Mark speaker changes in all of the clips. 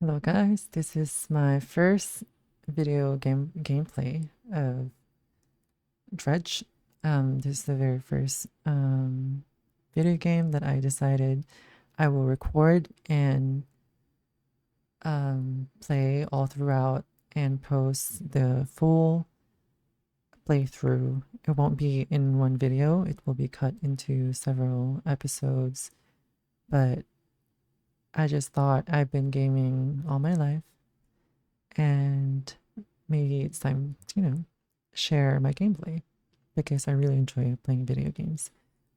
Speaker 1: Hello guys, this is my first video gameplay of Dredge. This is the very first video game that I decided I will record and play all throughout and post the full playthrough. It won't be in one video, it will be cut into several episodes, but I just thought I've been gaming all my life and maybe it's time to, share my gameplay because I really enjoy playing video games.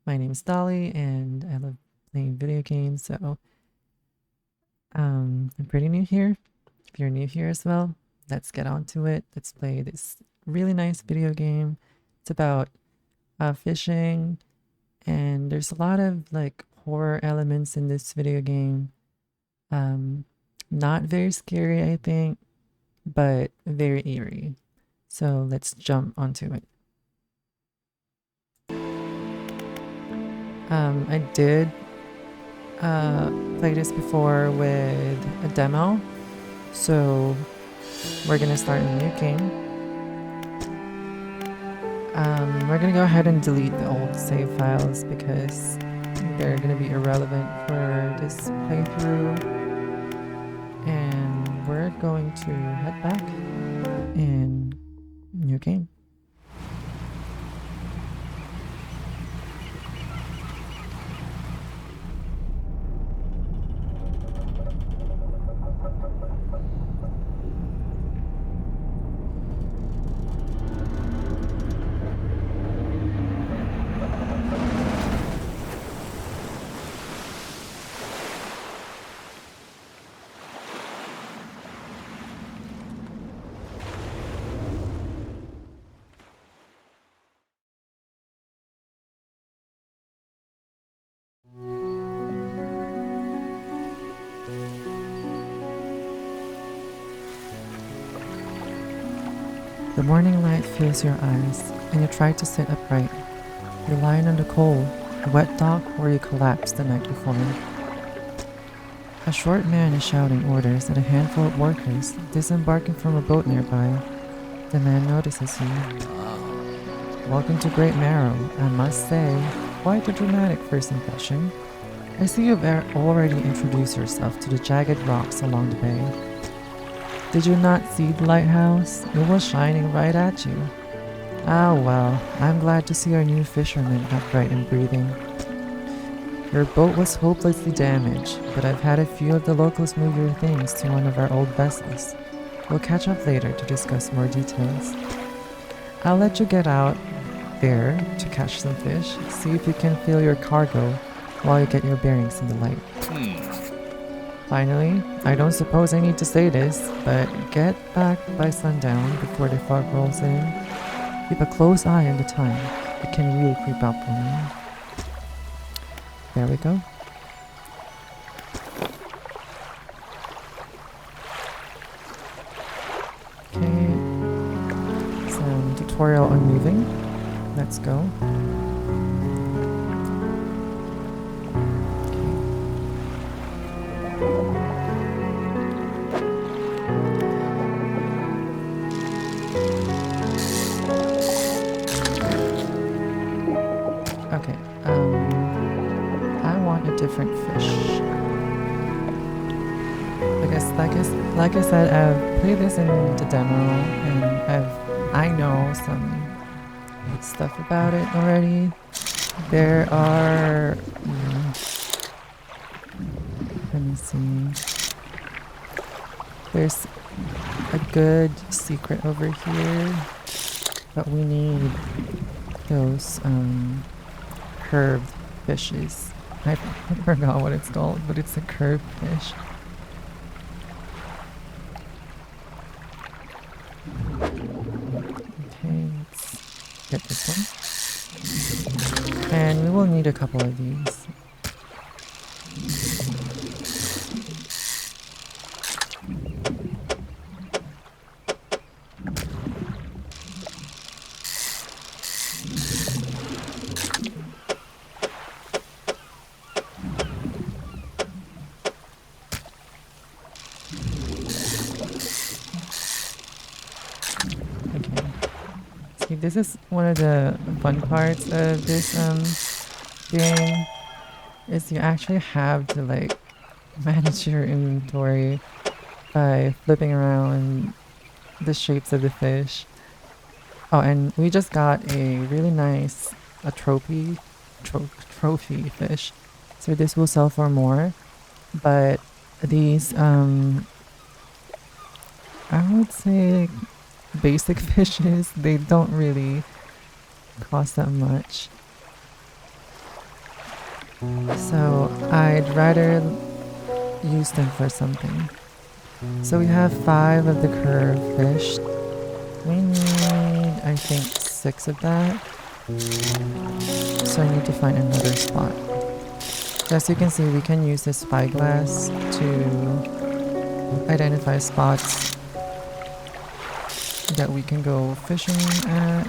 Speaker 1: My name is Dolly and I love playing video games, so I'm pretty new here. If you're new here as well, let's get on to it. Let's play this really nice video game. It's about fishing, and there's a lot of like horror elements in this video game. Not very scary, I think, but very eerie. So let's jump onto it. I did play this before with a demo, so we're gonna start a new game. We're gonna go ahead and delete the old save files because they're gonna be irrelevant for this playthrough, and we're going to head back in new game. The morning light fills your eyes, and you try to sit upright. You're lying on the cold, wet dock where you collapsed the night before. A short man is shouting orders at a handful of workers disembarking from a boat nearby. The man notices you. Welcome to Greater Marrow, I must say. Quite a dramatic first impression. I see you've already introduced yourself to the jagged rocks along the bay. Did you not see the lighthouse? It was shining right at you. Ah well, I'm glad to see our new fisherman upright and breathing. Your boat was hopelessly damaged, but I've had a few of the locals move your things to one of our old vessels. We'll catch up later to discuss more details. I'll let you get out there to catch some fish, see if you can fill your cargo while you get your bearings in the light. Finally, I don't suppose I need to say this, but get back by sundown before the fog rolls in. Keep a close eye on the time. It can really creep up on you. There we go. Okay. Some tutorial on moving. Let's go. Okay, I want a different fish. Like I said, I've played this in the demo, and I know some stuff about it already. There are, let me see. There's a good secret over here, but we need those curved fishes. I forgot what it's called, but it's a curved fish. Okay, let's get this one. And we will need a couple of these. Okay, this is one of the fun parts of this game, is you actually have to like manage your inventory by flipping around the shapes of the fish. Oh, and we just got a really nice a trophy fish. So this will sell for more, but these I would say basic fishes, they don't really cost that much. So I'd rather use them for something. So we have 5 of the curved fish. We need, I think, 6 of that. So I need to find another spot. As you can see, we can use this spyglass to identify spots that we can go fishing at.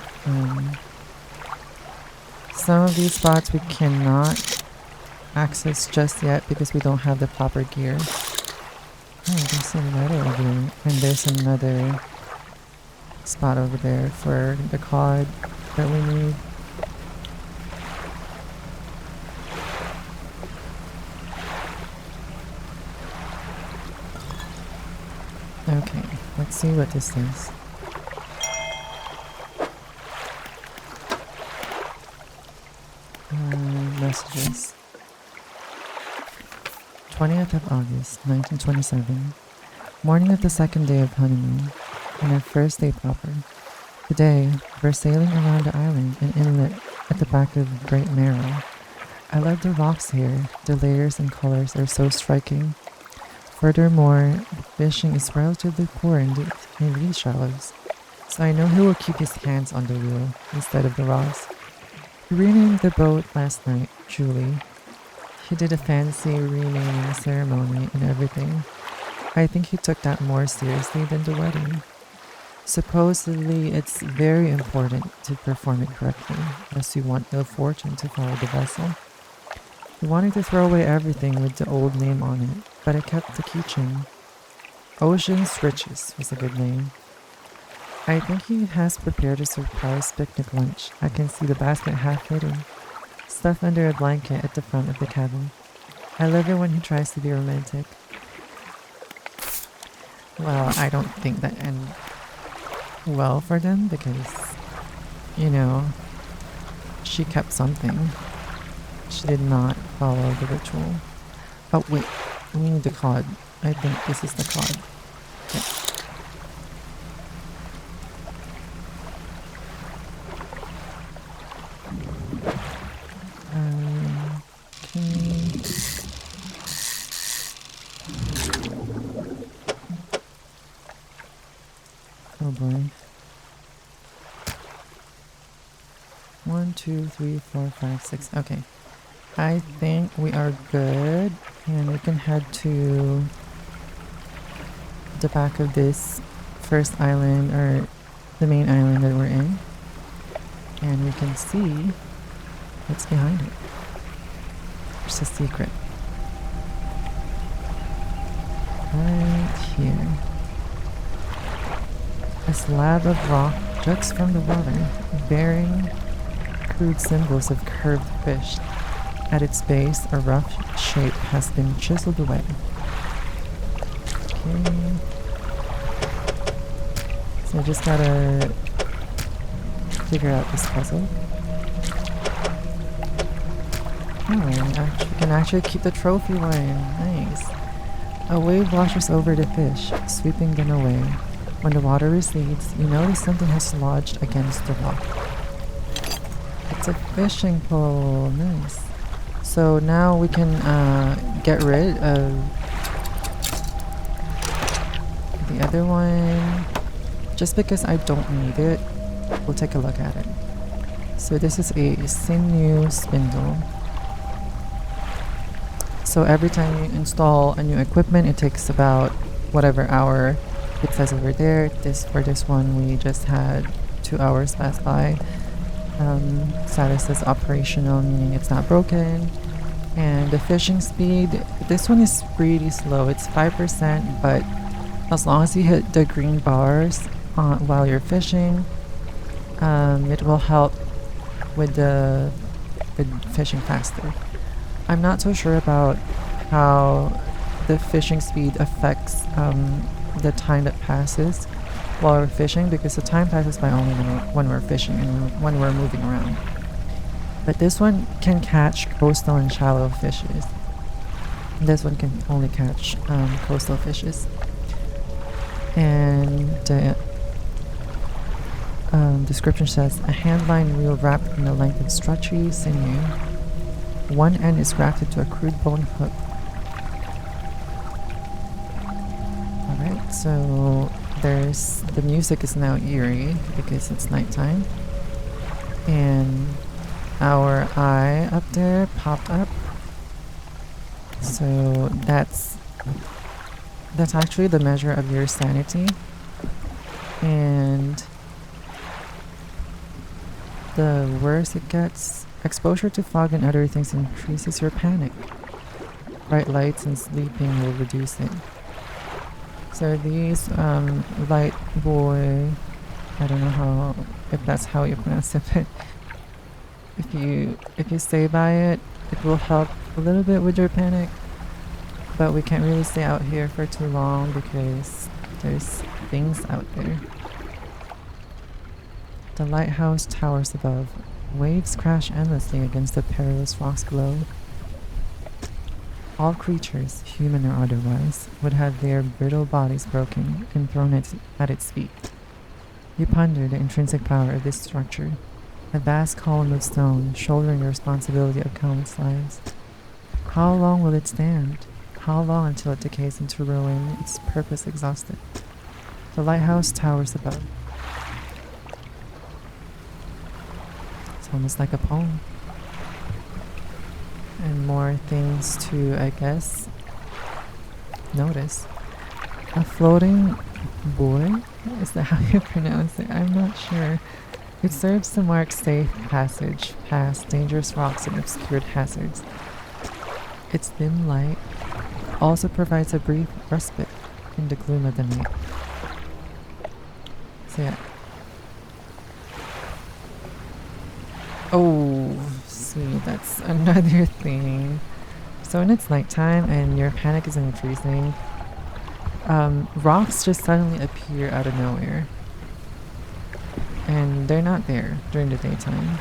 Speaker 1: Some of these spots we cannot access just yet because we don't have the proper gear. Oh, there's another over there. And there's another spot over there for the cod that we need. Okay, let's see what this is. Messages. 20th of August, 1927. Morning of the second day of honeymoon, and our first day proper. Today, we're sailing around the island and inlet at the back of Greater Marrow. I love the rocks here. The layers and colors are so striking. Furthermore, the fishing is relatively poor in these shallows, so I know he will keep his hands on the wheel instead of the rods. He renamed the boat last night, Julie. He did a fancy renaming ceremony and everything. I think he took that more seriously than the wedding. Supposedly, it's very important to perform it correctly, as you want ill fortune to follow the vessel. He wanted to throw away everything with the old name on it, but I kept the keychain. Ocean's Riches was a good name. I think he has prepared a surprise picnic lunch. I can see the basket half hidden, stuffed under a blanket at the front of the cabin. I love it when he tries to be romantic. Well, I don't think that ends well for them because, you know, she kept something. She did not follow the ritual. Oh wait, we need the cod. I think this is the cod. Okay. Oh boy. 1, 2, 3, 4, 5, 6. Okay. I think we are good, and we can head to the back of this first island, or the main island that we're in, and we can see what's behind it. There's a secret right here. A slab of rock juts from the water, bearing crude symbols of curved fish. At its base, a rough shape has been chiseled away. Okay. So I just gotta figure out this puzzle. Oh, we can actually keep the trophy one. Nice. A wave washes over the fish, sweeping them away. When the water recedes, you notice something has lodged against the rock. It's a fishing pole. Nice. So now we can get rid of the other one. Just because I don't need it, we'll take a look at it. So this is a sinew spindle. So every time you install a new equipment, it takes about whatever hour it says over there. For this one, we just had 2 hours pass by. Status is operational, meaning it's not broken. And the fishing speed, this one is pretty slow. It's 5%, but as long as you hit the green bars while you're fishing, It will help with fishing faster. I'm not so sure about how the fishing speed affects the time that passes while we're fishing, because the time passes by only when we're fishing and when we're moving around. But this one can catch coastal and shallow fishes. This one can only catch coastal fishes. And description says, a handline reel wrapped in a length of stretchy sinew. One end is grafted to a crude bone hook. Alright, so the music is now eerie because it's nighttime. And our eye up there popped up. So that's actually the measure of your sanity. And the worse it gets, exposure to fog and other things increases your panic. Bright lights and sleeping will reduce it. So these light boy, I don't know if that's how you pronounce it, but if you stay by it, it will help a little bit with your panic. But we can't really stay out here for too long because there's things out there. The lighthouse towers above. Waves crash endlessly against the perilous rocks below. All creatures, human or otherwise, would have their brittle bodies broken and thrown at its feet. You ponder the intrinsic power of this structure, a vast column of stone shouldering the responsibility of countless lives. How long will it stand? How long until it decays into ruin, its purpose exhausted? The lighthouse towers above. It's almost like a poem. And more things to, I guess, notice. A floating buoy? Is that how you pronounce it? I'm not sure. It serves to mark safe passage past dangerous rocks and obscured hazards. Its dim light also provides a brief respite in the gloom of the night. So yeah. Oh, see, that's another thing. So when it's nighttime and your panic is increasing, rocks just suddenly appear out of nowhere. And they're not there during the daytime.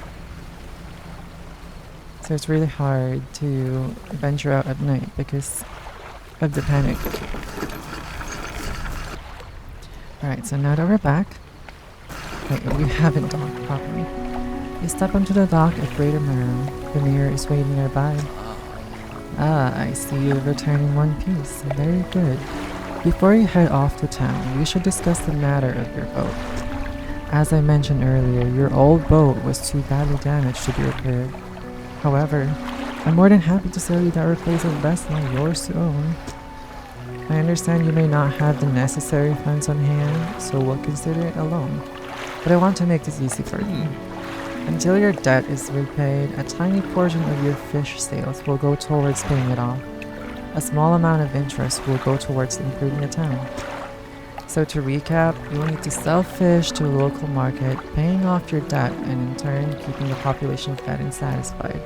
Speaker 1: So it's really hard to venture out at night because of the panic. Alright, so now that we're back, wait, we haven't docked properly. You step onto the dock at Greater Marrow. The mirror is waiting nearby. Ah, I see you return in one piece. Very good. Before you head off to town, we should discuss the matter of your boat. As I mentioned earlier, your old boat was too badly damaged to be repaired. However, I'm more than happy to sell you that replacement vessel, yours to own. I understand you may not have the necessary funds on hand, so we'll consider it a loan. But I want to make this easy for you. Until your debt is repaid, a tiny portion of your fish sales will go towards paying it off. A small amount of interest will go towards improving the town. So to recap, you will need to sell fish to the local market, paying off your debt, and in turn, keeping the population fed and satisfied.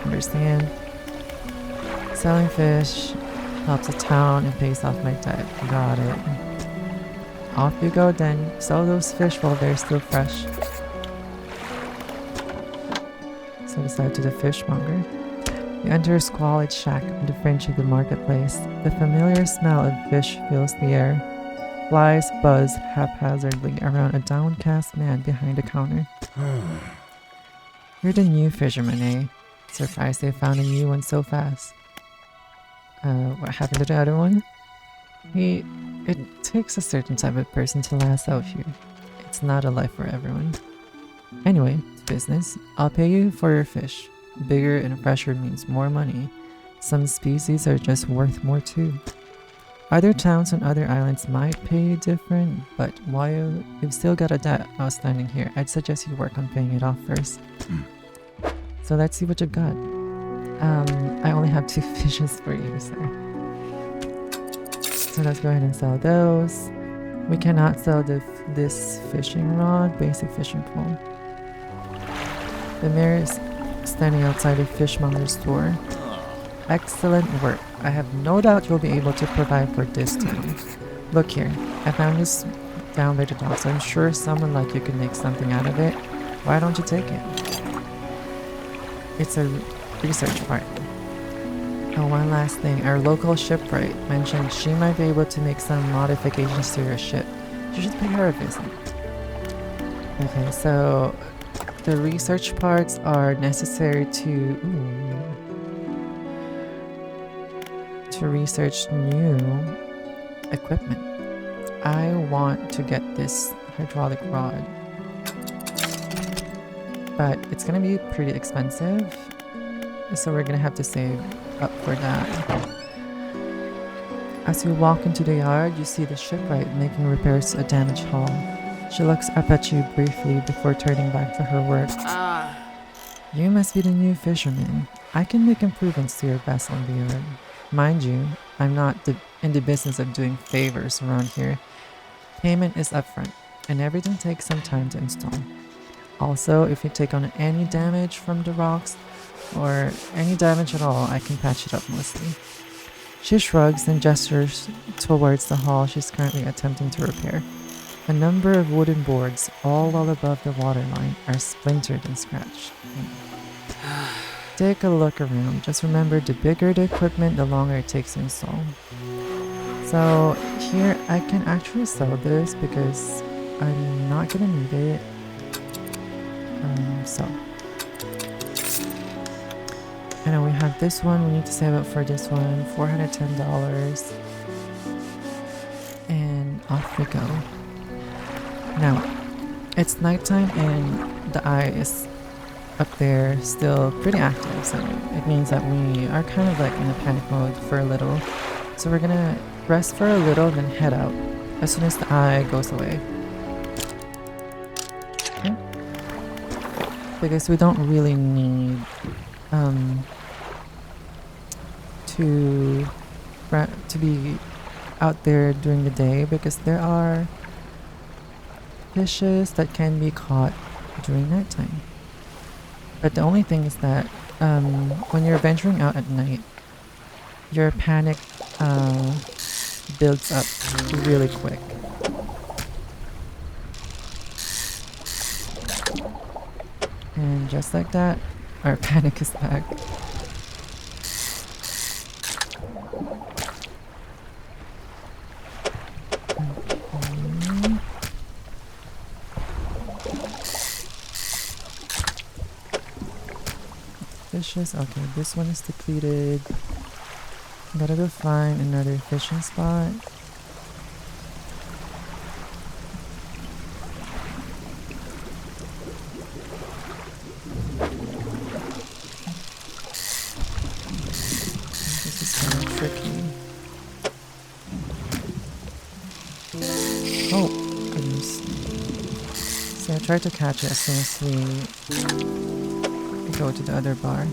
Speaker 1: Understand? Selling fish helps the town and pays off my debt. Got it. Off you go then. Sell those fish while they're still fresh. So aside to the fishmonger. You enter a squalid shack on the fringe of the marketplace. The familiar smell of fish fills the air. Flies buzz haphazardly around a downcast man behind the counter. You're the new fisherman, eh? Surprised they found a new one so fast. What happened to the other one? It takes a certain type of person to last out here. It's not a life for everyone. Anyway, business. I'll pay you for your fish. Bigger and fresher means more money. Some species are just worth more too. Other towns on other islands might pay you different, but while you've still got a debt outstanding here, I'd suggest you work on paying it off first. So let's see what you've got. I only have 2 fishes for you, sir. So let's go ahead and sell those. We cannot sell the this fishing rod, basic fishing pole. The mirror is standing outside the fishmonger's door. Excellent work. I have no doubt you'll be able to provide for this town. Look here, I found this down by the docks. I'm sure someone like you can make something out of it. Why don't you take it? It's a research part. Oh, one last thing. Our local shipwright mentioned she might be able to make some modifications to your ship. You should pay her a visit. Okay, so the research parts are necessary to research new equipment. I want to get this hydraulic rod, but it's gonna be pretty expensive, so we're gonna have to save up for that. As you walk into the yard, you see the shipwright making repairs to a damaged hull. She looks up at you briefly before turning back to her work. You must be the new fisherman. I can make improvements to your vessel in the yard. Mind you, I'm not in the business of doing favors around here. Payment is upfront, and everything takes some time to install. Also, if you take on any damage from the rocks, or any damage at all, I can patch it up mostly. She shrugs and gestures towards the hull she's currently attempting to repair. A number of wooden boards, all well above the waterline, are splintered and scratched. Take a look around. Just remember, the bigger the equipment, the longer it takes to install. So here, I can actually sell this because I'm not gonna need it. And then we have this one. We need to save up for this one. $410. And off we go. Now, it's nighttime and the eye is up there still pretty active, so it means that we are kind of like in a panic mode for a little. So we're gonna rest for a little and then head out as soon as the eye goes away. Okay. Because we don't really need to be out there during the day, because there are fishes that can be caught during nighttime. But the only thing is that when you're venturing out at night, your panic builds up really quick. And just like that, our panic is back. Fishes. Okay, this one is depleted. Gotta go find another fishing spot. This is kind of tricky. Oh, goodness. See, I tried to catch it as soon as we go to the other bar,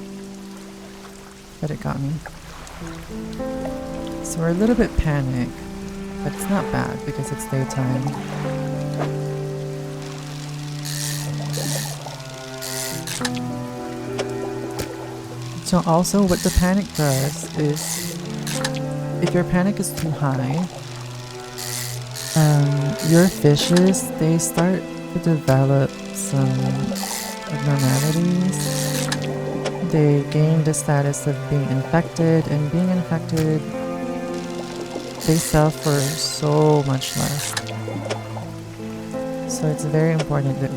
Speaker 1: but it got me. So we're a little bit panicked, but it's not bad because it's daytime. So also what the panic does is, if your panic is too high, your fishes, they start to develop some abnormalities. They gain the status of being infected, and being infected, they sell for so much less. So it's very important that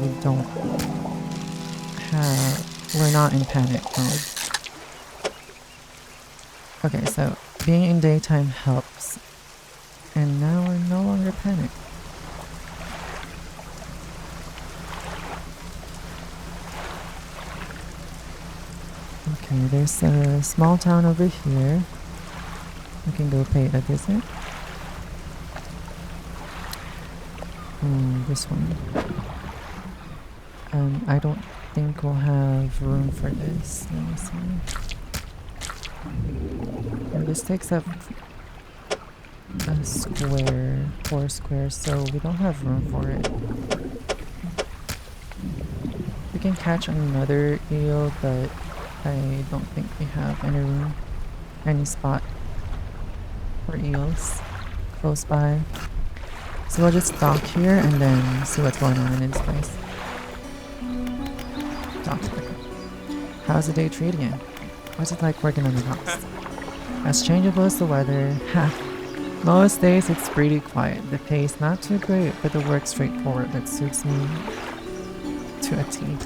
Speaker 1: we're not in panic mode. Okay, so being in daytime helps, and now we're no longer panicked. Okay, there's a small town over here. We can go pay it a visit. This one. I don't think we'll have room for this. Let me see. Oh, this takes up a square, 4 squares, so we don't have room for it. We can catch another eel, but I don't think we have any room, any spot for eels close by. So we'll just dock here and then see what's going on in this place. Dock. How's the day treating you? What's it like working on the docks? As changeable as the weather, most days it's pretty quiet. The pay's not too great, but the work's straightforward. That suits me to a T.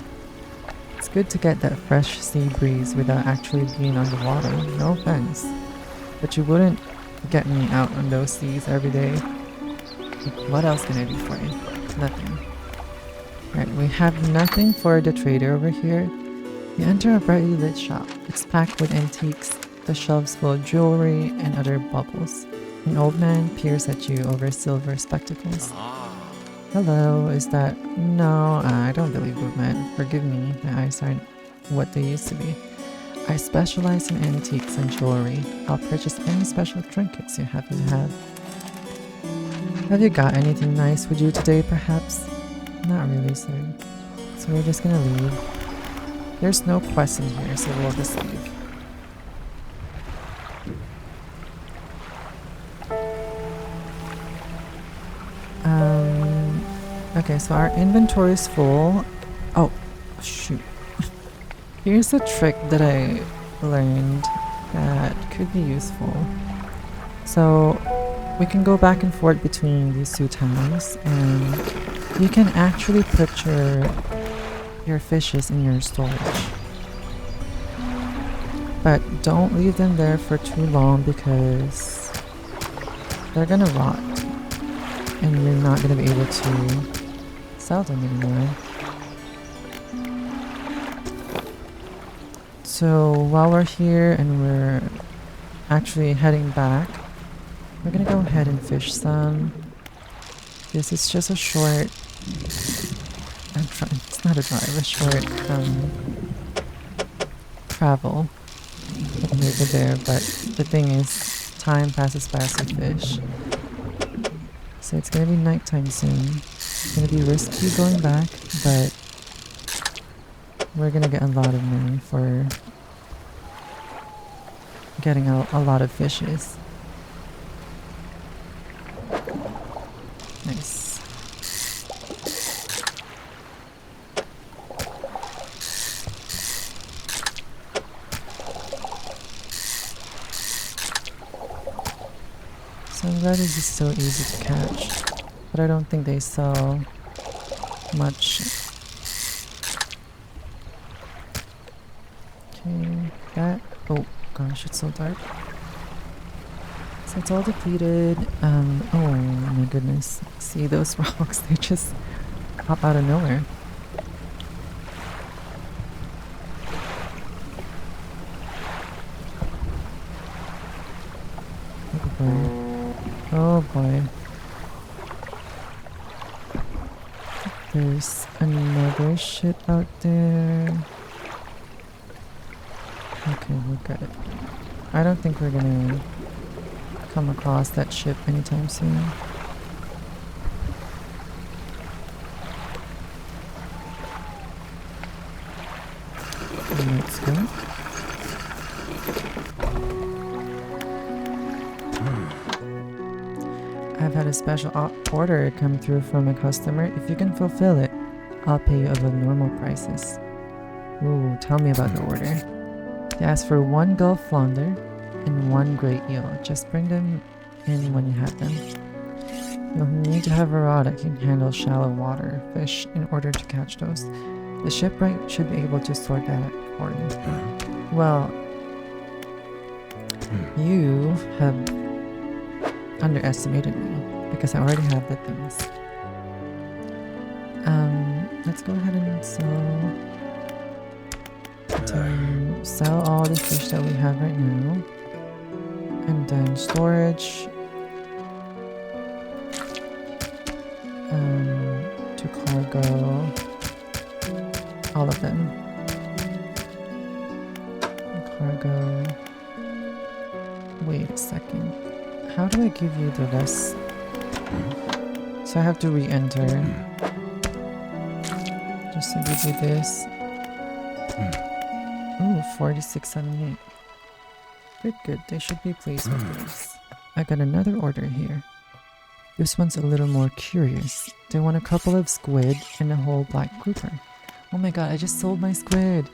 Speaker 1: It's good to get that fresh sea breeze without actually being on the water. No offense, but you wouldn't get me out on those seas every day. What else can I do for you? Nothing. Right, we have nothing for the trader over here. You enter a brightly lit shop. It's packed with antiques, the shelves full of jewelry and other baubles. An old man peers at you over silver spectacles. Hello, is that... No, I don't believe it, man. Forgive me, my eyes aren't what they used to be. I specialize in antiques and jewelry. I'll purchase any special trinkets you happen to have. Have you got anything nice with you today, perhaps? Not really, sir. So we're just gonna leave. There's no quest in here, so we'll just leave. Okay, so our inventory is full. Oh, shoot. Here's a trick that I learned that could be useful. So we can go back and forth between these two towns, and you can actually put your fishes in your storage. But don't leave them there for too long because they're gonna rot and you're not gonna be able to sell them anymore. So while we're here and we're actually heading back, we're gonna go ahead and fish some. This is just a short... it's not a drive, a short travel from here to there, but the thing is, time passes by as we fish. So it's gonna be nighttime soon. It's gonna be risky going back, but we're gonna get a lot of money for getting a lot of fishes. Nice. So I'm glad this is so easy to catch, but I don't think they sell much. Okay, that... Oh gosh, it's so dark. So it's all depleted. Oh my goodness. See those rocks? They just pop out of nowhere. Oh boy. Oh boy. There's another ship out there. Okay, we're good. I don't think we're gonna come across that ship anytime soon. Let's go. I've had a special order come through from a customer. If you can fulfill it, I'll pay you above normal prices. Ooh, tell me about the order. They ask for 1 Gulf flounder and 1 great eel. Just bring them in when you have them. You'll need to have a rod that can handle shallow water fish in order to catch those. The shipwright should be able to sort that for you. Well, you have underestimated me because I already have the things. Let's go ahead and sell all the fish that we have right now, and then storage to cargo, all of them. Cargo. Wait a second. How do I give you the rest? So I have to re-enter. Just to give you this. Ooh, 46.78. Good, good. They should be pleased with this. I got another order here. This one's a little more curious. They want a couple of squid and a whole black grouper. Oh my god, I just sold my squid!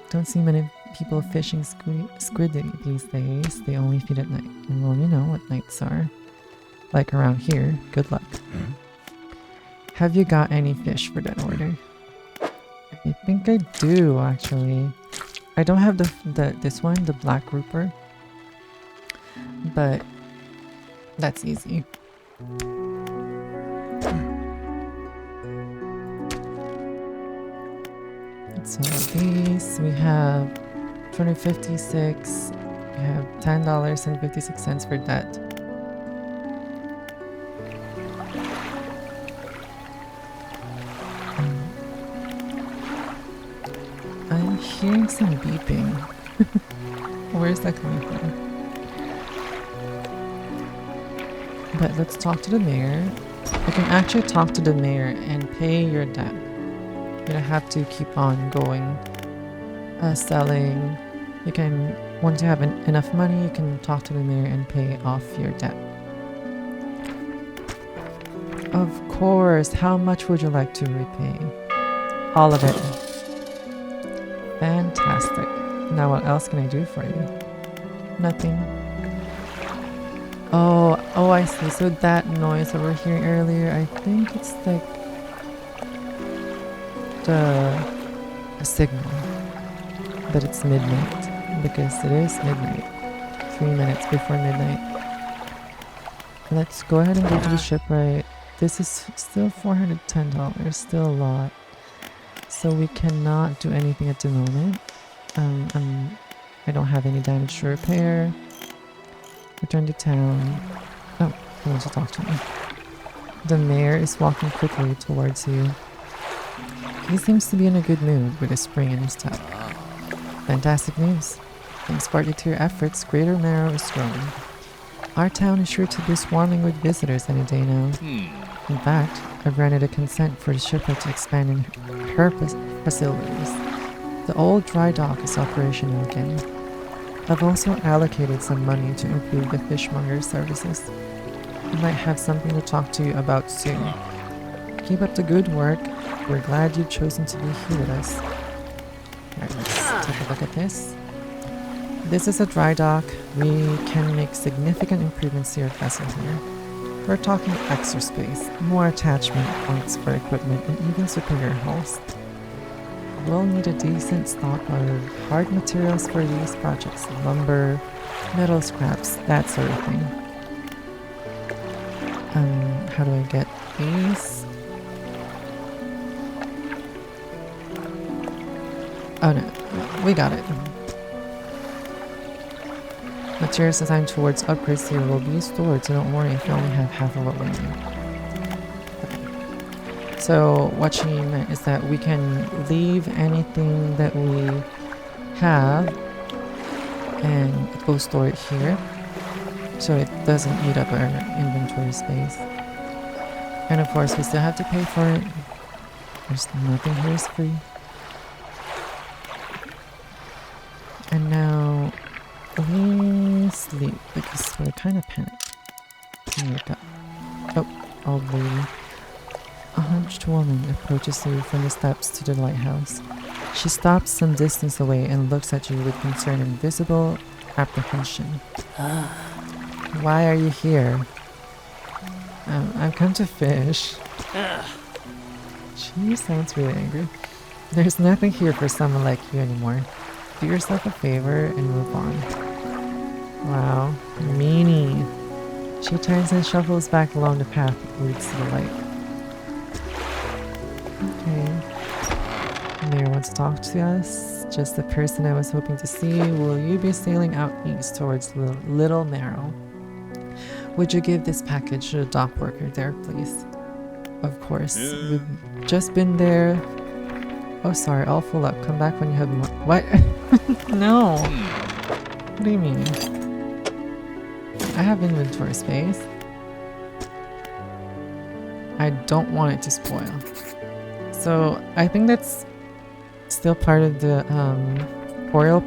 Speaker 1: Don't see many people fishing squid these days. They only feed at night. Well, you know what nights are. Like around here. Good luck. Have you got any fish for that order? I think I do, actually. I don't have this one, the black grouper. But that's easy. So these we have 256. We have $10.56 for that. I'm hearing some beeping. Where is that coming from? But let's talk to the mayor. You can actually talk to the mayor and pay your debt. You don't have to keep on going selling. You can, once you have enough money, you can talk to the mayor and pay off your debt. Of course. How much would you like to repay? All of it. Fantastic. Now what else can I do for you? Nothing. Oh, I see. So that noise that we were hearing earlier, I think it's like a signal that it's midnight, because it is midnight. 3 minutes before midnight. Let's go ahead and go to the shipwright. This is still $410, still a lot. So we cannot do anything at the moment. I don't have any damage to repair. Return to town. Oh, he wants to talk to me. The mayor is walking quickly towards you. He seems to be in a good mood with a spring in his step. Fantastic news. Thanks partly to your efforts, Greater Marrow is growing. Our town is sure to be swarming with visitors any day now. In fact, I've granted a consent for the shipwright to expand in her facilities. The old dry dock is operational again. I've also allocated some money to improve the fishmonger services. We might have something to talk to you about soon. Keep up the good work. We're glad you've chosen to be here with us. Alright, let's take a look at this. This is a dry dock. We can make significant improvements to your vessel here. We're talking extra space, more attachment points for equipment, and even superior hulls. We'll need a decent stock of hard materials for these projects. Lumber, metal scraps, that sort of thing. How do I get these? Oh no, we got it. Materials assigned towards upgrades here will be stored, so don't worry if you only have half of what we need. So what she meant is that we can leave anything that we have and go store it here, so it doesn't eat up our inventory space. And of course we still have to pay for it. There's nothing here is free. And now we sleep because we're kind of panicked. Wake up. Oh, old lady. A hunched woman approaches you from the steps to the lighthouse. She stops some distance away and looks at you with concern and visible apprehension. Why are you here? I've come to fish. She sounds really angry. There's nothing here for someone like you anymore. Do yourself a favor and move on. Wow, meanie. She turns and shuffles back along the path that leads to the light. Okay. Mayor wants to talk to us. Just the person I was hoping to see. Will you be sailing out east towards Little Marrow? Would you give this package to the dock worker there, please? Of course. We've just been there. Oh, sorry. I'll fill up. Come back when you have more. What? No. What do you mean? I have inventory space. I don't want it to spoil. So I think that's still part of the tutorial,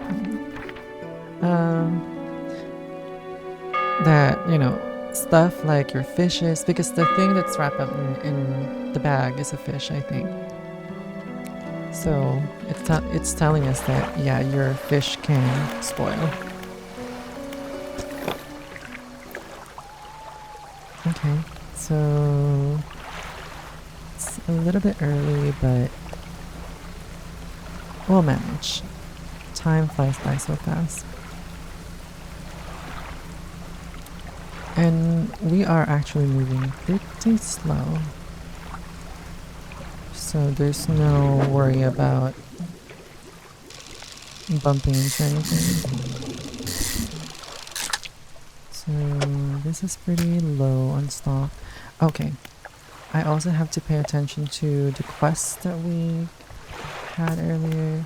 Speaker 1: that, you know, stuff like your fishes, because the thing that's wrapped up in the bag is a fish, I think. So it's telling us that, yeah, your fish can spoil. Okay, so it's a little bit early, but we'll manage. Time flies by so fast. And we are actually moving pretty slow. So there's no worry about bumping into anything. So this is pretty low on stock. Okay. I also have to pay attention to the quests that we had earlier.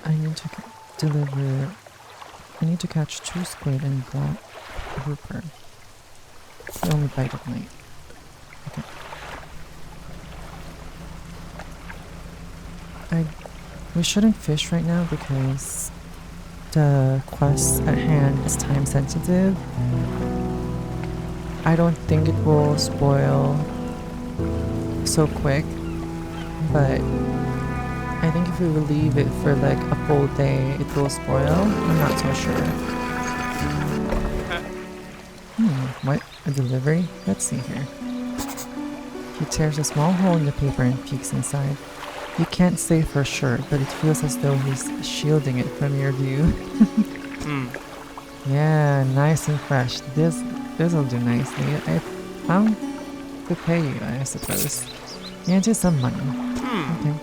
Speaker 1: I need to deliver. I need to catch 2 squid and black grouper. It's the only bite of night. Okay. We shouldn't fish right now because the quest at hand is time sensitive. I don't think it will spoil so quick, but I think if we will leave it for like a full day, it will spoil. I'm not so sure. What? A delivery? Let's see here. He tears a small hole in the paper and peeks inside. You can't say for sure, but it feels as though he's shielding it from your view. Yeah, nice and fresh. This'll do nicely. I'll pay you, I suppose. And you some money. Okay.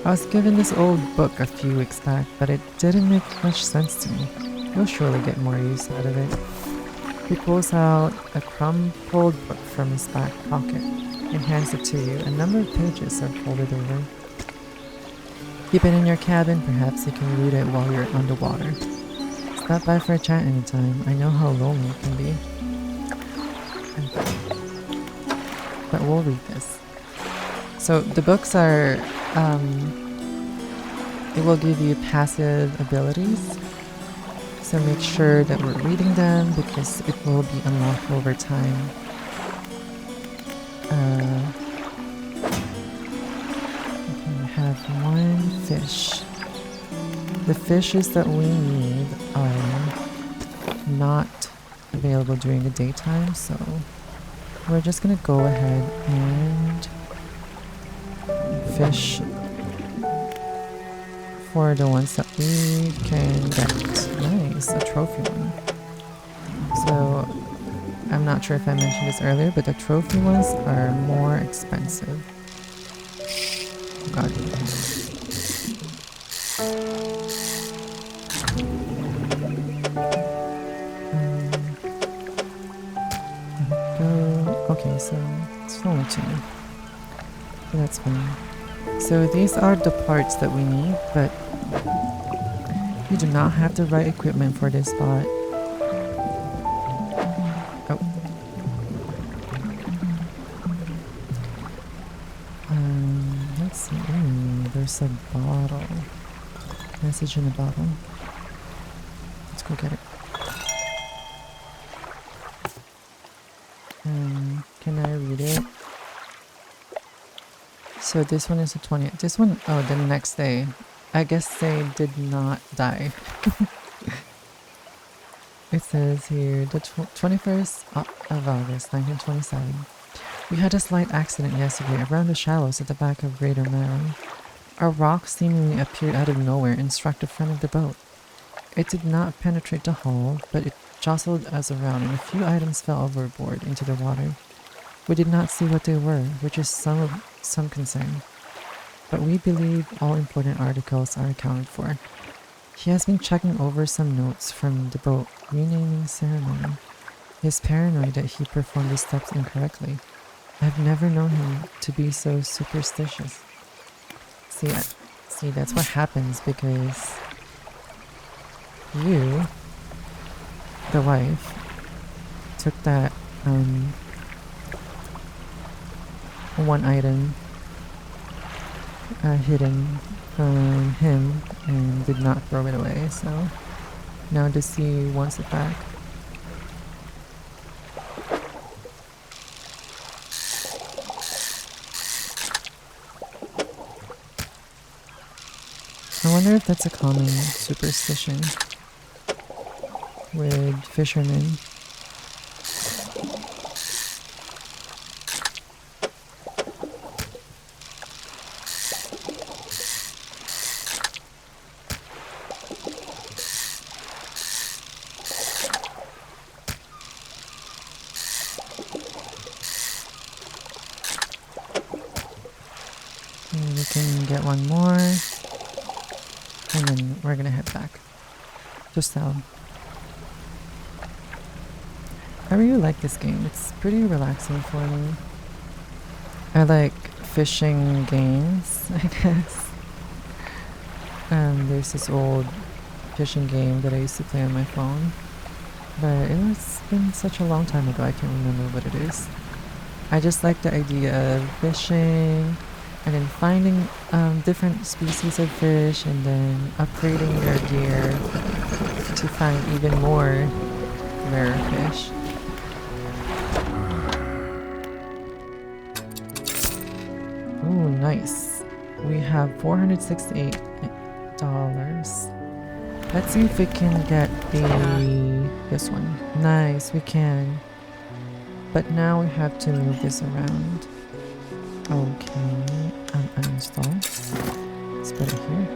Speaker 1: I was given this old book a few weeks back, but it didn't make much sense to me. You'll surely get more use out of it. He pulls out a crumpled book from his back pocket and hands it to you. A number of pages are folded over. Keep it in your cabin, perhaps you can read it while you're underwater. Stop by for a chat anytime. I know how lonely it can be. But we'll read this. So the books are, it will give you passive abilities. So make sure that we're reading them because it will be unlocked over time. We have 1 fish. The fishes that we need are not available during the daytime, so we're just gonna go ahead and fish for the ones that we can get. Nice, a trophy one. So I'm not sure if I mentioned this earlier, but the trophy ones are more expensive. God. Okay, so it's only 2. So that's fine. So these are the parts that we need, but you do not have the right equipment for this spot. Oh. Let's see. Ooh, there's a bottle. Message in a bottle. Let's go get it. Can I read it? So this one is the 20th. This one, oh, the next day. I guess they did not die. It says here, the 21st of August, 1927. We had a slight accident yesterday around the shallows at the back of Greater Marrow. A rock seemingly appeared out of nowhere and struck the front of the boat. It did not penetrate the hull, but it jostled us around and a few items fell overboard into the water. We did not see what they were, which is some concern. But we believe all important articles are accounted for. He has been checking over some notes from the boat renaming ceremony. He is paranoid that he performed the steps incorrectly. I have never known him to be so superstitious. See, See, that's what happens because you, the wife, took that one item hidden from him and did not throw it away, so now Desi wants it back. I wonder if that's a common superstition with fishermen. And we can get one more. And then we're gonna head back to sell. I really like this game. It's pretty relaxing for me. I like fishing games, I guess. There's this old fishing game that I used to play on my phone, but it's been such a long time ago I can't remember what it is. I just like the idea of fishing and then finding different species of fish and then upgrading your gear to find even more rare fish. Ooh, nice. We have $468. Let's see if we can get this one. Nice, we can. But now we have to move this around. Okay, uninstall. Let's put it here.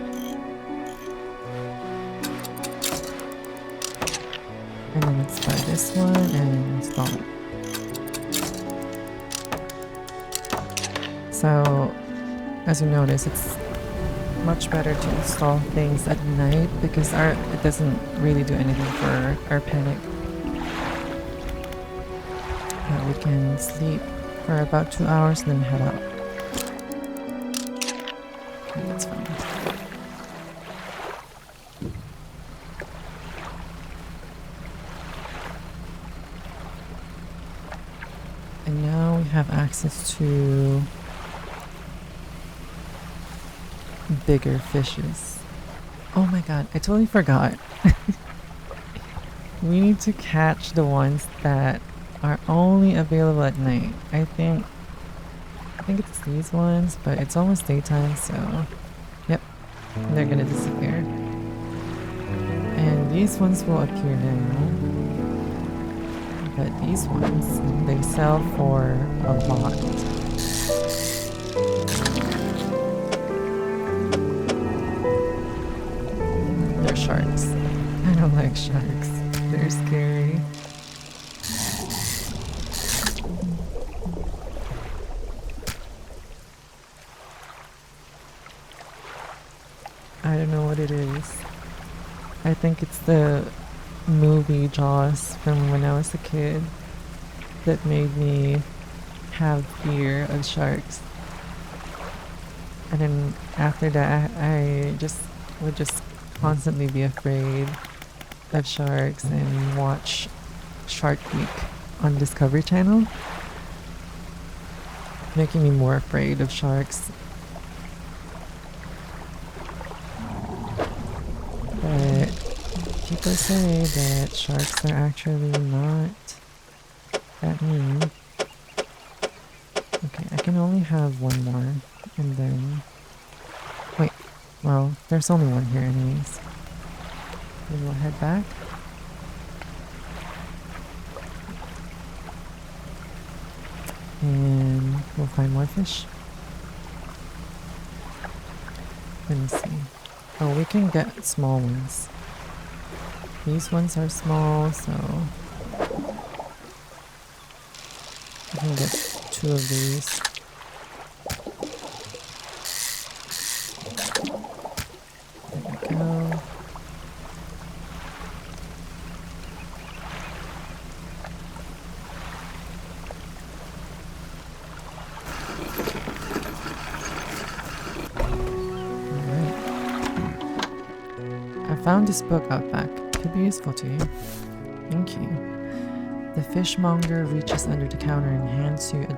Speaker 1: And then let's buy this one and install it. So, as you notice, it's much better to install things at night because it doesn't really do anything for our panic. We can sleep for about 2 hours and then head out. Okay, that's fine. And now we have access to bigger fishes. Oh my god, I totally forgot. We need to catch the ones that are only available at night. I think it's these ones, but it's almost daytime, so yep, they're gonna disappear. And these ones will appear now. But these ones, they sell for a lot. They're sharks. I don't like sharks. They're scary. I don't know what it is. I think it's the movie Jaws from when I was a kid that made me have fear of sharks. And then after that, I would just constantly be afraid of sharks and watch Shark Week on Discovery Channel, making me more afraid of sharks. But people say that sharks are actually not that mean. Okay, I can only have one more, and then... Wait, well, there's only one here anyways. Then we'll head back. And we'll find more fish. Let me see. Oh, we can get small ones. These ones are small, so I can get 2 of these. There we go. Alright. found this book out back. Could be useful to you. Thank you. The fishmonger reaches under the counter and hands you a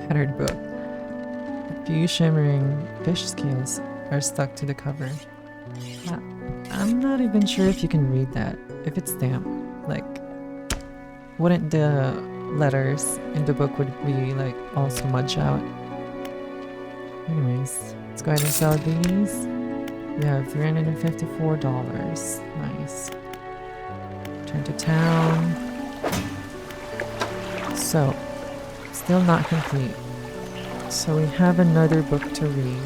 Speaker 1: battered book. A few shimmering fish scales are stuck to the cover. I'm not even sure if you can read that. If it's damp, like, wouldn't the letters in the book would be like all smudged out? Anyways, let's go ahead and sell these. We have $354. Nice. Turn to town. So, still not complete. So we have another book to read.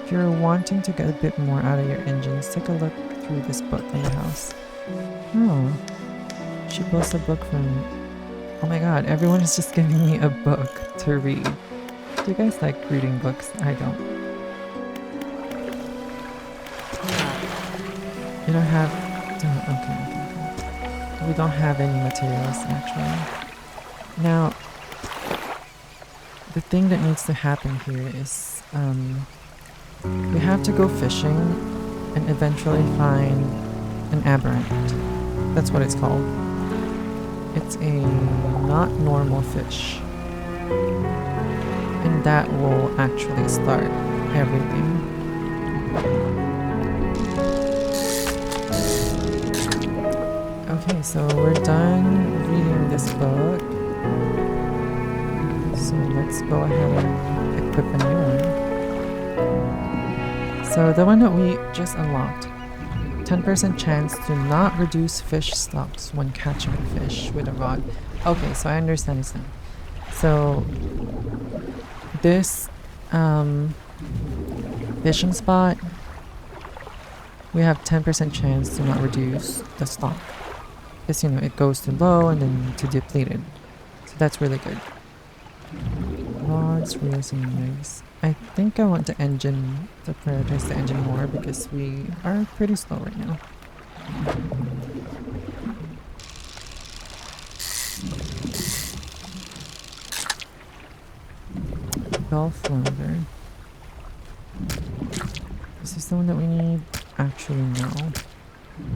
Speaker 1: If you're wanting to get a bit more out of your engines, take a look through this book in the house. Oh, she pulls a book from... Oh my god, everyone is just giving me a book to read. Do you guys like reading books? I don't. You don't have... Okay. We don't have any materials, actually. Now, the thing that needs to happen here is... we have to go fishing and eventually find an aberrant. That's what it's called. It's a not normal fish. And that will actually start everything. Okay, so we're done reading this book. So let's go ahead and equip a new one. So the one that we just unlocked. 10% chance to not reduce fish stocks when catching a fish with a rod. Okay, so I understand this now. So this fishing spot, we have 10% chance to not reduce the stock. Because, you know, it goes to low and then to depleted. So that's really good. Rods, reels, and legs. I think I want to prioritize the engine more because we are pretty slow right now. Gulf flounder. Is this the one that we need? Actually, no.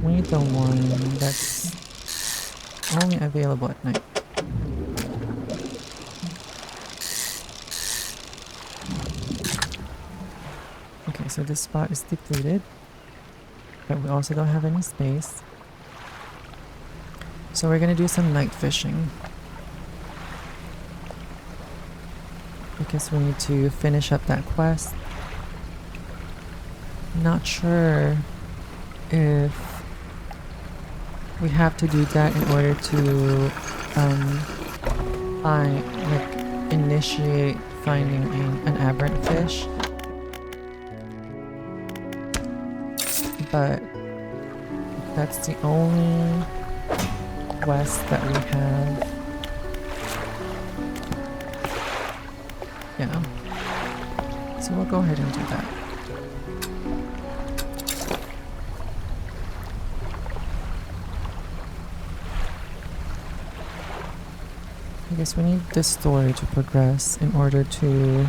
Speaker 1: We need the one that's only available at night. Okay, so this spot is depleted, but we also don't have any space. So we're gonna do some night fishing. Because we need to finish up that quest. Not sure if we have to do that in order to initiate finding an aberrant fish. But that's the only quest that we have. Yeah. So we'll go ahead and do that. I guess we need this story to progress in order to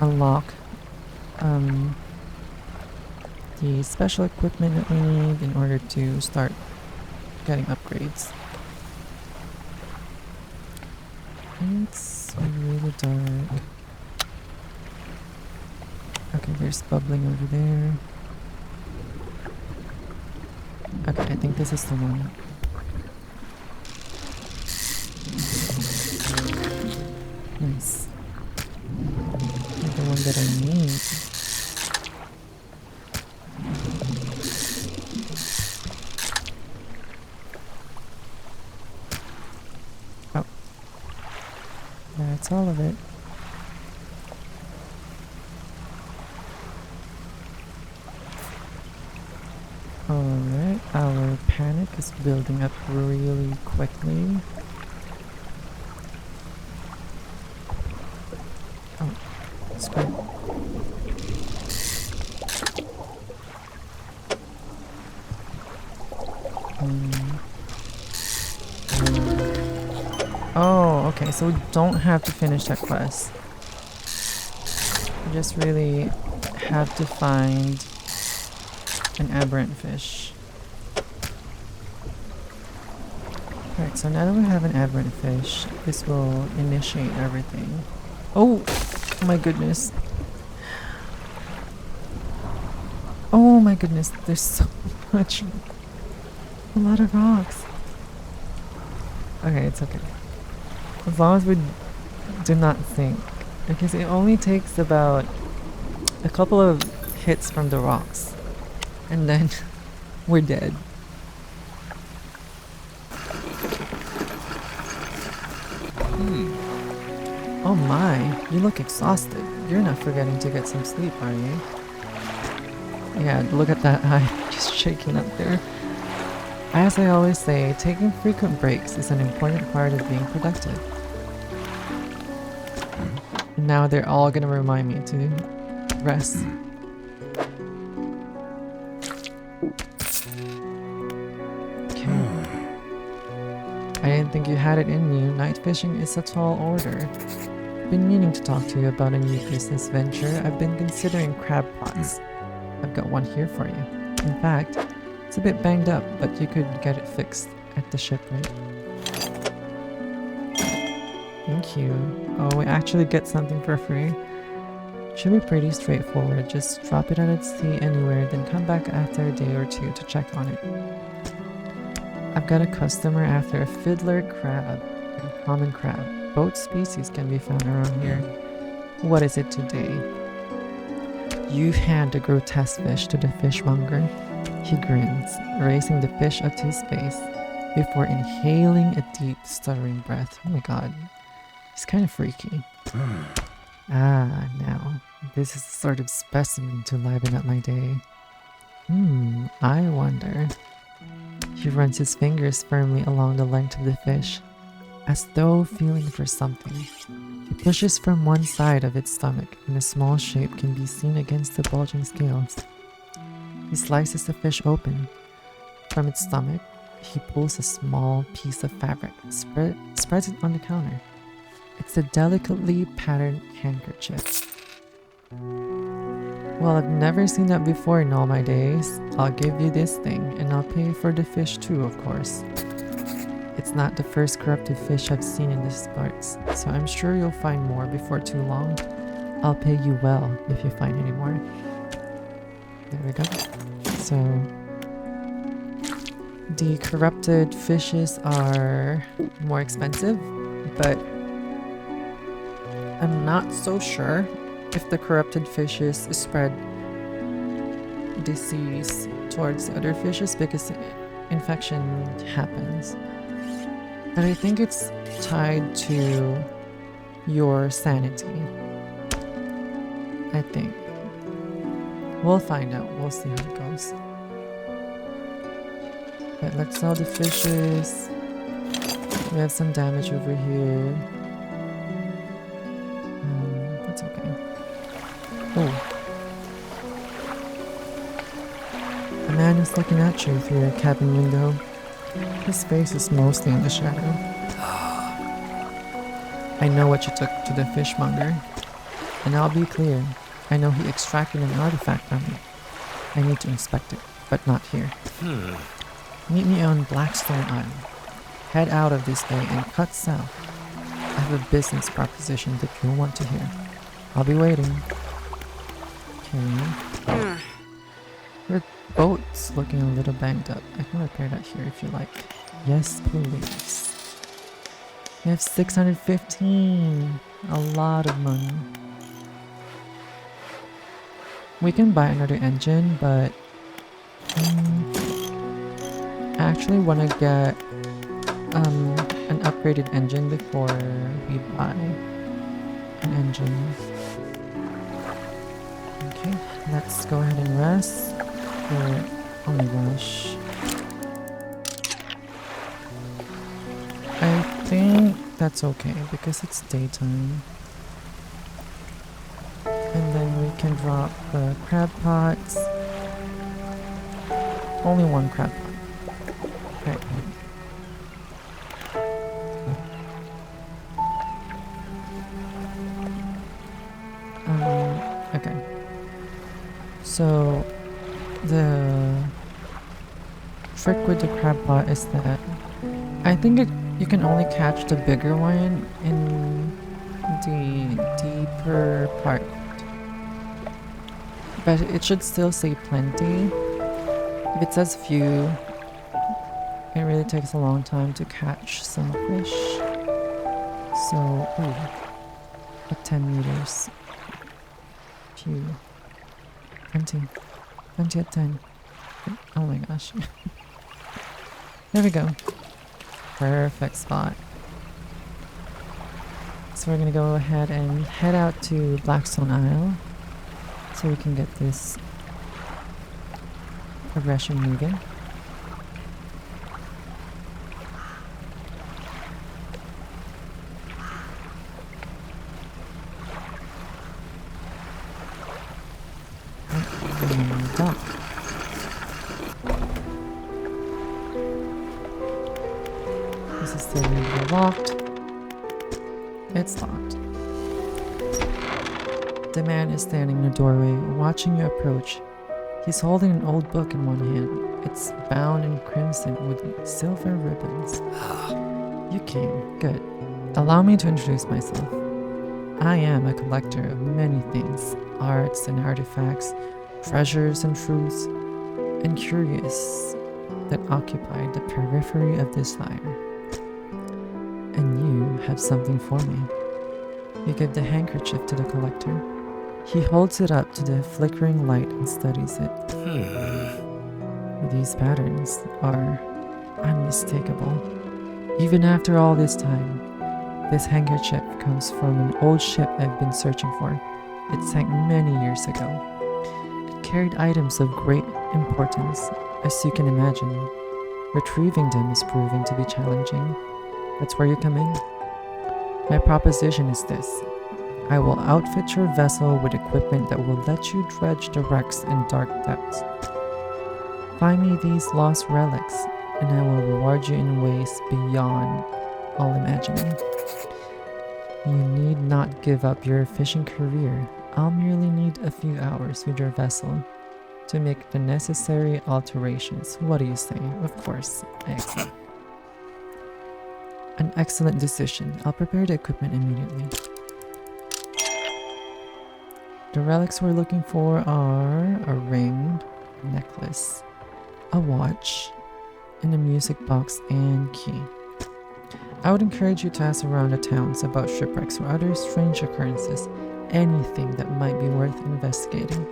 Speaker 1: unlock the special equipment that we need in order to start getting upgrades. It's really dark. Okay, there's bubbling over there. Okay, I think this is the one. Nice. The one that I need. Oh. That's all of it. Alright, our panic is building up really quickly. Oh, that's good. Oh, okay, so we don't have to finish that quest. just really have to find an aberrant fish. Alright, so now that we have an aberrant fish, this will initiate everything. Oh my goodness. Oh my goodness, there's so much. A lot of rocks. Okay, it's okay. As long as we do not sink. Because it only takes about a couple of hits from the rocks. And then we're dead. Oh my, you look exhausted. You're not forgetting to get some sleep, are you? Yeah, look at that eye, just shaking up there. As I always say, taking frequent breaks is an important part of being productive. And now they're all gonna remind me to rest. Okay. I didn't think you had it in you. Night fishing is a tall order. Been meaning to talk to you about a new business venture. I've been considering crab pots. I've got one here for you. In fact, it's a bit banged up, but you could get it fixed at the shipwright. Thank you. Oh, we actually get something for free. Should be pretty straightforward. Just drop it out at sea anywhere, then come back after a day or two to check on it. I've got a customer after a fiddler crab and a common crab. Both species can be found around here. What is it today? You've handed the grotesque fish to the fishmonger. He grins, raising the fish up to his face before inhaling a deep, stuttering breath. Oh my god. He's kind of freaky. Ah, now. This is the sort of specimen to liven up my day. I wonder. He runs his fingers firmly along the length of the fish, as though feeling for something. He pushes from one side of its stomach, and a small shape can be seen against the bulging scales. He slices the fish open. From its stomach, he pulls a small piece of fabric and spreads it on the counter. It's a delicately patterned handkerchief. Well, I've never seen that before in all my days. I'll give you this thing, and I'll pay for the fish too, of course. It's not the first corrupted fish I've seen in these parts, so I'm sure you'll find more before too long. I'll pay you well if you find any more. There we go. So, the corrupted fishes are more expensive, but I'm not so sure if the corrupted fishes spread disease towards the other fishes because infection happens. But I think it's tied to your sanity. I think. We'll find out. We'll see how it goes. But let's sell the fishes. We have some damage over here. That's okay. Oh. A man is looking at you through your cabin window. His face is mostly in the shadow. I know what you took to the fishmonger. And I'll be clear. I know he extracted an artifact from me. I need to inspect it, but not here. Meet me on Blackstone Island. Head out of this bay and cut south. I have a business proposition that you'll want to hear. I'll be waiting. Okay. Your boat's looking a little banged up. I can repair that here if you like. Yes, please. We have 615. A lot of money. We can buy another engine, but I actually want to get an upgraded engine before we buy an engine. Okay, let's go ahead and rest. Oh my gosh. I think that's okay because it's daytime. And then we can drop the crab pots. Only one crab pot. Okay. So the trick with the crab pot is that I think you can only catch the bigger one in the deeper part, but it should still say plenty. If it says few, it really takes a long time to catch some fish. So, ooh, at 10 meters. Few. Plenty. Plenty at 10. Oh my gosh. There we go. Perfect spot. So we're gonna go ahead and head out to Blackstone Isle so we can get this progression moving. And dock. This is still going to be locked. It's locked. The man is standing in the doorway, watching you approach. He's holding an old book in one hand. It's bound in crimson with silver ribbons. You came. Good. Allow me to introduce myself. I am a collector of many things, arts and artifacts, treasures and truths, and curious that occupy the periphery of desire. And you have something for me. You give the handkerchief to the collector. He holds it up to the flickering light and studies it. These patterns are unmistakable. Even after all this time, this handkerchief comes from an old ship I've been searching for. It sank many years ago. It carried items of great importance, as you can imagine. Retrieving them is proving to be challenging. That's where you come in. My proposition is this. I will outfit your vessel with equipment that will let you dredge the wrecks in dark depths. Find me these lost relics, and I will reward you in ways beyond all imagining. You need not give up your fishing career. I'll merely need a few hours with your vessel to make the necessary alterations. What do you say? Of course, I accept. An excellent decision. I'll prepare the equipment immediately. The relics we're looking for are a ring, a necklace, a watch, and a music box and key. I would encourage you to ask around the towns about shipwrecks or other strange occurrences, anything that might be worth investigating.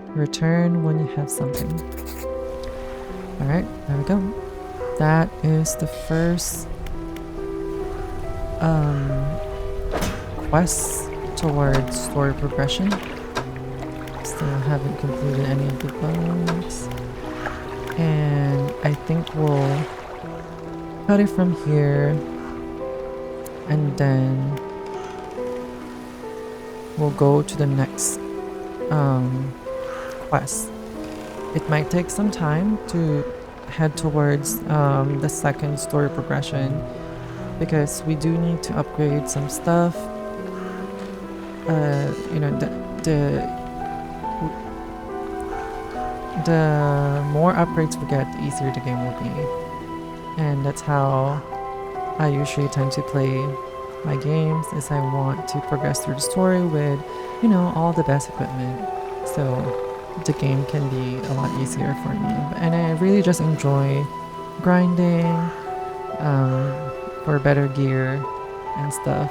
Speaker 1: Return when you have something. Alright, there we go. That is the first quest towards story progression. Still haven't completed any of the bugs. And I think we'll cut it from here and then we'll go to the next quest. It might take some time to head towards the second story progression because we do need to upgrade some stuff. You know, the more upgrades we get, the easier the game will be. And that's how I usually tend to play my games, is I want to progress through the story with, you know, all the best equipment. So the game can be a lot easier for me. And I really just enjoy grinding for better gear and stuff.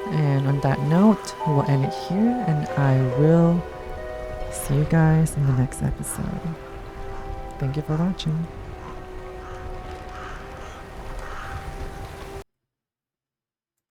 Speaker 1: And on that note, we'll end it here, and I will see you guys in the next episode. Thank you for watching.